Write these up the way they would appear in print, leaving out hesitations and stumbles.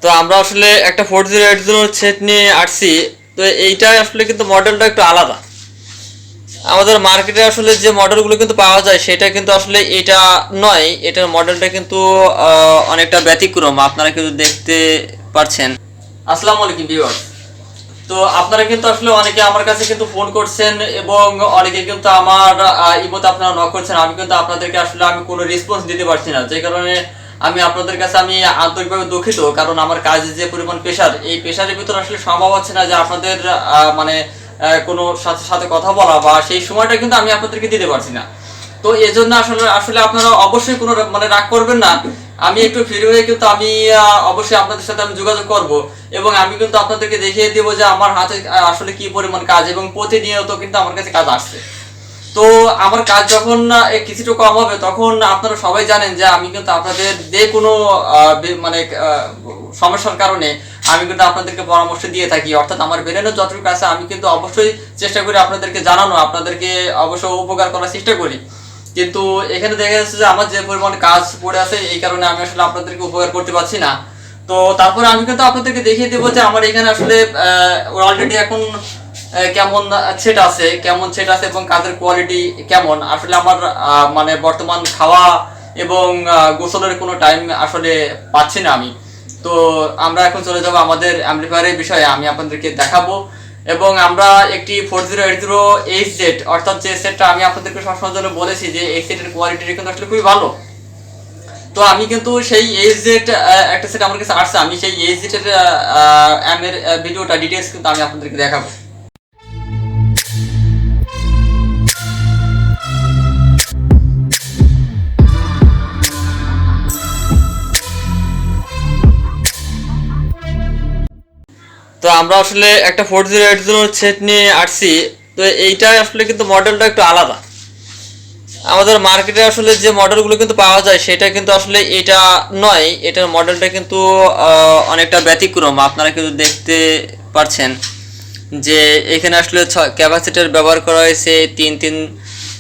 তো আমরা আসলে একটা 4080 সেট নিয়ে আসছি। তো এইটা আসলে কিন্তু মডেলটা একটু আলাদা। আমাদের মার্কেটে আসলে যে মডেলগুলো কিন্তু পাওয়া যায় সেটা কিন্তু আসলে এটা নয়, এটার মডেলটা কিন্তু অনেকটা ব্যতিক্রম, আপনারা কিন্তু দেখতে পাচ্ছেন। আসসালামু আলাইকুম ভিউয়ার্স। তো আপনারা কিন্তু আসলে অনেকে আমার কাছে কিন্তু ফোন করছেন এবং অনেকে কিন্তু আমার ইমোতে আপনারা নক করছেন। আমি কিন্তু আপনাদেরকে আসলে আমি কোনো রেসপন্স দিতে পারছি না, যে কারণে আমি আপনাদের কাছে আমি আন্তরিকভাবে দুঃখিত। কারণ আমার কাজে যে পরিমাণ প্রেশার, এই প্রেশারের ভিতর আসলে সম্ভব হচ্ছে না যে আপনাদের মানে কোনো সাথে সাথে কথা বলা বা সেই সময়টা কিন্তু আমি আপনাদেরকে দিতে পারছি না। তো এই জন্য আসলে আসলে আপনারা অবশ্যই কোনো মানে রাগ করবেন না। আমি একটু ফ্রি হয়ে কিন্তু আমি অবশ্যই আপনাদের সাথে আমি যোগাযোগ করব এবং আমি কিন্তু আপনাদেরকে দেখিয়ে দেবো যে আমার হাতে আসলে কি পরিমাণ কাজ, এবং প্রতিনিয়ত কিন্তু আমার কাছে কাজ আসছে। তো আমার কাজ যখন কিছুটা কম হবে তখন আপনারা সবাই জানেন যে আমি কিন্তু আপনাদের যে কোনো মানে সমস্যার কারণে আমি কিন্তু আপনাদেরকে পরামর্শ দিয়ে থাকি, অর্থাৎ আমার ব্রেনের যতটুকু আছে আমি কিন্তু অবশ্যই চেষ্টা করি আপনাদেরকে জানানো, আপনাদেরকে অবশ্যই উপকার করার চেষ্টা করি। কিন্তু এখানে দেখা যাচ্ছে যে আমার যে পরিমাণ কাজ পড়ে আছে এই কারণে আমি আসলে আপনাদেরকে উপকার করতে পারছি না। তো তারপরে আমি কিন্তু আপনাদেরকে দেখিয়ে দেবো যে আমার এখানে আসলে অলরেডি এখন কেমন সেট আছে এবং কাজের কোয়ালিটি কেমন। আসলে আমার মানে বর্তমান খাওয়া এবং গোসলের কোনো টাইম আসলে পাচ্ছি না আমি। তো আমরা এখন চলে যাব আমাদের অ্যাম্পলিফায়ারের বিষয়ে, আমি আপনাদেরকে দেখাবো। এবং আমরা একটি 4080HZ অর্থাৎ যে সেটটা আমি আপনাদেরকে সবসময় জন্য বলেছি যে এই সেটের কোয়ালিটি কিন্তু আসলে খুবই ভালো। তো আমি কিন্তু সেই এইচজেড একটা সেট আমার কাছে আসছে, আমি সেই এইচজেড এর এর ভিডিওটা ডিটেইলস কিন্তু আমি আপনাদেরকে দেখাবো। তো আমরা আসলে একটা 4080 সেট নিয়ে আসছি। তো এইটা আসলে কিন্তু মডেলটা একটু আলাদা। আমাদের মার্কেটে আসলে যে মডেলগুলো কিন্তু পাওয়া যায় সেটা কিন্তু আসলে এটা নয়, এটার মডেলটা কিন্তু অনেকটা ব্যতিক্রম, আপনারা কিন্তু দেখতে পাচ্ছেন যে এখানে আসলে ক্যাপাসিটার ব্যবহার করা হয়েছে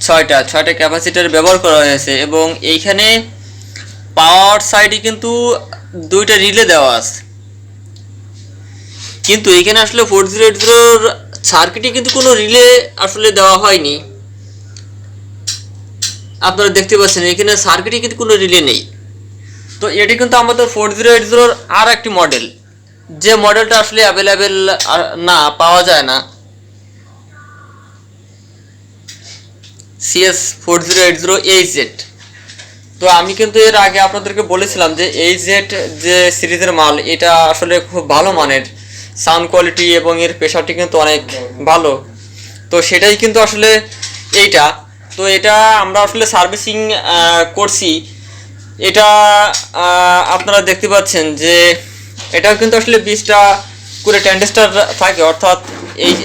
ছয়টা ক্যাপাসিটার ব্যবহার করা হয়েছে এবং এইখানে পাওয়ার সাইডে কিন্তু দুইটা রিলে দেওয়া আছে। কিন্তু এখানে আসলে 4080 সার্কিটে কিন্তু কোনো রিলে আসলে দেওয়া হয়নি। আপনারা দেখতে পাচ্ছেন এখানে সার্কিটে কিন্তু কোনো রিলে নেই। তো এটি কিন্তু আমাদের 4080 আর একটি মডেল, যে মডেলটা আসলে অ্যাভেলেবেল না, পাওয়া যায় না, CS4080HZ। তো আমি কিন্তু এর আগে আপনাদেরকে বলেছিলাম যে HZ যে সিরিজের মাল এটা আসলে খুব ভালো মানের, সাউন্ড কোয়ালিটি এবং এর প্রেশারটি কিন্তু অনেক ভালো। তো সেটাই কিন্তু আসলে এইটা। তো এটা আমরা আসলে সার্ভিসিং করছি। এটা আপনারা দেখতে পাচ্ছেন যে এটাও কিন্তু আসলে 20টা করে ট্রানজিস্টর থাকে, অর্থাৎ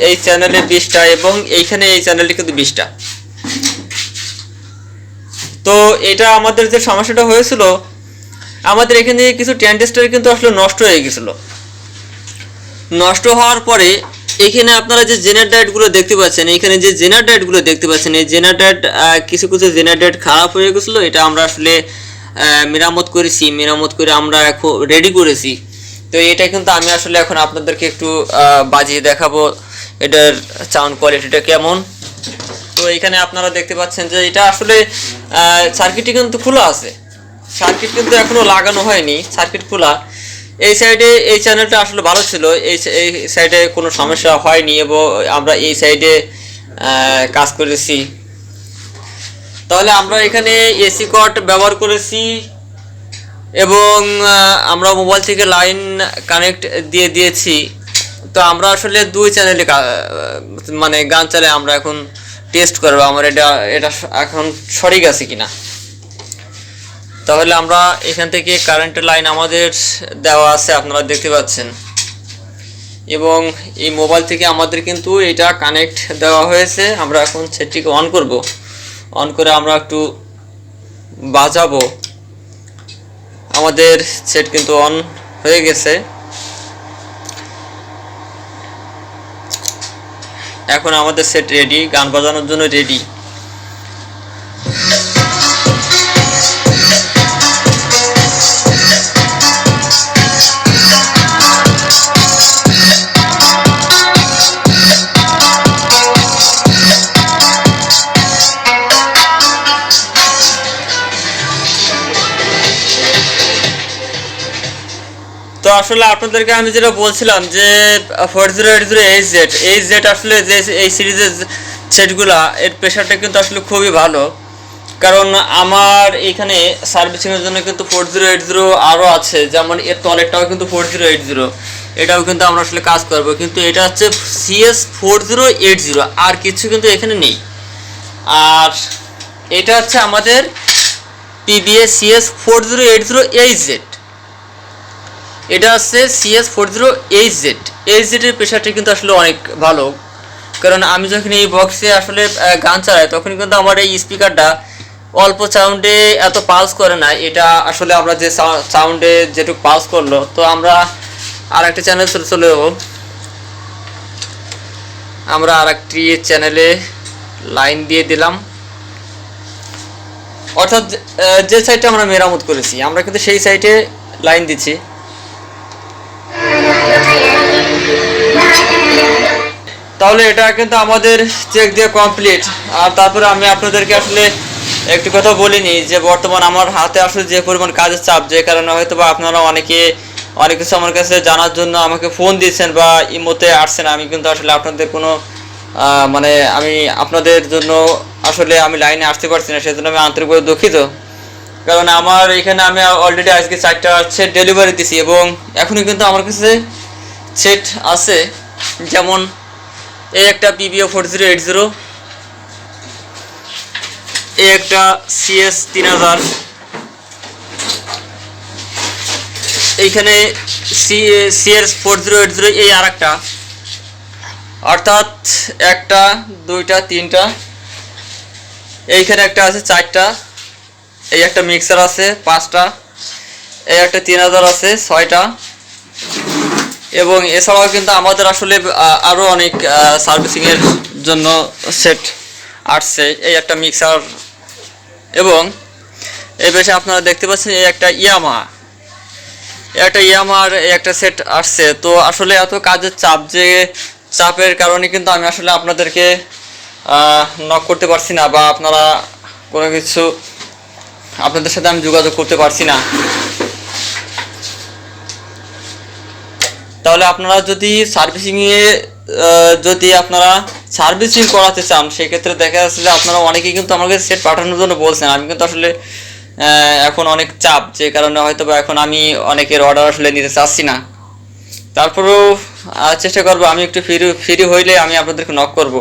এই চ্যানেলে 20টা এবং এইখানে এই চ্যানেলটি কিন্তু 20টা। তো এটা আমাদের যে সমস্যাটা হয়েছিল, আমাদের এখানে কিছু ট্রানজিস্টর কিন্তু আসলে নষ্ট হয়ে গেছিল। নষ্ট হওয়ার পরে এখানে আপনারা যে জেনারেটরগুলো দেখতে পাচ্ছেন, এখানে যে জেনারেটরগুলো দেখতে পাচ্ছেন, এই জেনারেটর কিছু জেনারেটর খারাপ হয়ে গেছিলো। এটা আমরা আসলে মেরামত করে আমরা এখন রেডি করেছি। তো এটা কিন্তু আমি আসলে এখন আপনাদেরকে একটু বাজিয়ে দেখাবো এটার সাউন্ড কোয়ালিটিটা কেমন। তো এখানে আপনারা দেখতে পাচ্ছেন যে এটা আসলে সার্কিটটি কিন্তু খোলা আছে, সার্কিট কিন্তু এখনো লাগানো হয়নি, সার্কিট খোলা। এই সাইডে এই চ্যানেলটা আসলে ভালো ছিল, এই সাইডে কোনো সমস্যা হয়নি এবং আমরা এই সাইডে কাজ করেছি। তাহলে আমরা এখানে এসি কর্ড ব্যবহার করেছি এবং আমরা মোবাইল থেকে লাইন কানেক্ট দিয়েছি। তো আমরা আসলে দুই চ্যানেলে মানে গান চালিয়ে আমরা এখন টেস্ট করবো আমার এটা এখন সঠিক আছে কিনা। তাহলে আমরা এখান থেকে কারেন্টের লাইন আমাদের দেওয়া আছে, আপনারা দেখতে পাচ্ছেন, এবং এই মোবাইল থেকে আমাদের কিন্তু এটা কানেক্ট দেওয়া হয়েছে। আমরা এখন সেটটিকে অন করব, অন করে আমরা একটু বাজাবো। আমাদের সেট কিন্তু অন হয়ে গেছে। এখন আমাদের সেট রেডি, গান বাজানোর জন্য রেডি। আসলে আপনাদেরকে আমি যেটা বলছিলাম যে 4080 এইচ জেড আসলে যে এই সিরিজের সেটগুলা এর প্রেশারটা কিন্তু আসলে খুবই ভালো, কারণ আমার এখানে সার্ভিসিংয়ের জন্য কিন্তু 4080 আরও আছে, যেমন এর টয়লেটটাও কিন্তু 4080, এটাও কিন্তু আমরা আসলে কাজ করব, কিন্তু এটা হচ্ছে CS4080, আর কিছু কিন্তু এখানে নেই। আর এটা হচ্ছে আমাদের PBS CS4080HZ, এটা হচ্ছে CS40HZ। এইচজেডের প্রেশারটা কিন্তু আসলে অনেক ভালো, কারণ আমি যখন এই বক্সে আসলে গান চালাই তখন কিন্তু আমার এই স্পিকারটা অল্প সাউন্ডে এত পালস করে না। এটা আসলে আমরা যে সাউন্ডে যেটুকু পালস করলো, তো আমরা আর একটা চ্যানেল চলে যাবো। আমরা আর একটি চ্যানেলে লাইন দিয়ে দিলাম, অর্থাৎ যে সাইটে আমরা মেরামত করেছি আমরা কিন্তু সেই সাইটে লাইন দিচ্ছি। তাহলে এটা কিন্তু আমাদের চেক দিয়ে কমপ্লিট। আর তারপরে আমি আপনাদেরকে আসলে একটি কথা বলিনি যে বর্তমান আমার হাতে আসলে যে পরিমাণ কাজের চাপ, যে কারণে হয়তো বা আপনারা অনেক কিছু আমার কাছে জানার জন্য আমাকে ফোন দিয়েছেন বা ইমোতে আসছেন। আমি কিন্তু আসলে আপনাদের কোনো মানে আমি আপনাদের জন্য আসলে আমি লাইনে আসতে পারছি না, সেজন্য আমি আন্তরিকভাবে দুঃখিত। কারণ আমার এখানে আমি অলরেডি আজকে 4টা সেট ডেলিভারি দিছি এবং এখনই কিন্তু আমার কাছে সেট আছে, যেমন এই একটা PBO4080, এই একটা CS3000, এইখানে CS4080, এই আর একটা, অর্থাৎ একটা, দুইটা, তিনটা, এইখানে একটা আছে 4টা, এই একটা মিক্সার আছে 5টা, এই একটা 3000 আছে 6টা, এবং এছাড়াও কিন্তু আমাদের আসলে আরও অনেক সার্ভিসিংয়ের জন্য সেট আসছে। এই একটা মিক্সার, এবং এই বেশি আপনারা দেখতে পাচ্ছেন এই একটা ইয়ামার এই একটা সেট আসছে। তো আসলে এত কাজের চাপ, যে চাপের কারণে কিন্তু আমি আসলে আপনাদেরকে নক করতে পারছি না, বা আপনারা কোনো কিছু আপনাদের সাথে আমি যোগাযোগ করতে পারছি না। তাহলে আপনারা যদি আপনারা সার্ভিসিং করাতে চান, সেক্ষেত্রে দেখা যাচ্ছে যে আপনারা অনেকেই কিন্তু আমাকে সেট পাঠানোর জন্য বলছেন। আমি কিন্তু আসলে এখন অনেক চাপ, যে কারণে হয়তো বা এখন আমি অনেকের অর্ডার আসলে নিতে চাচ্ছি না। তারপরেও চেষ্টা করবো, আমি একটু ফ্রি হইলে আমি আপনাদেরকে নক করব।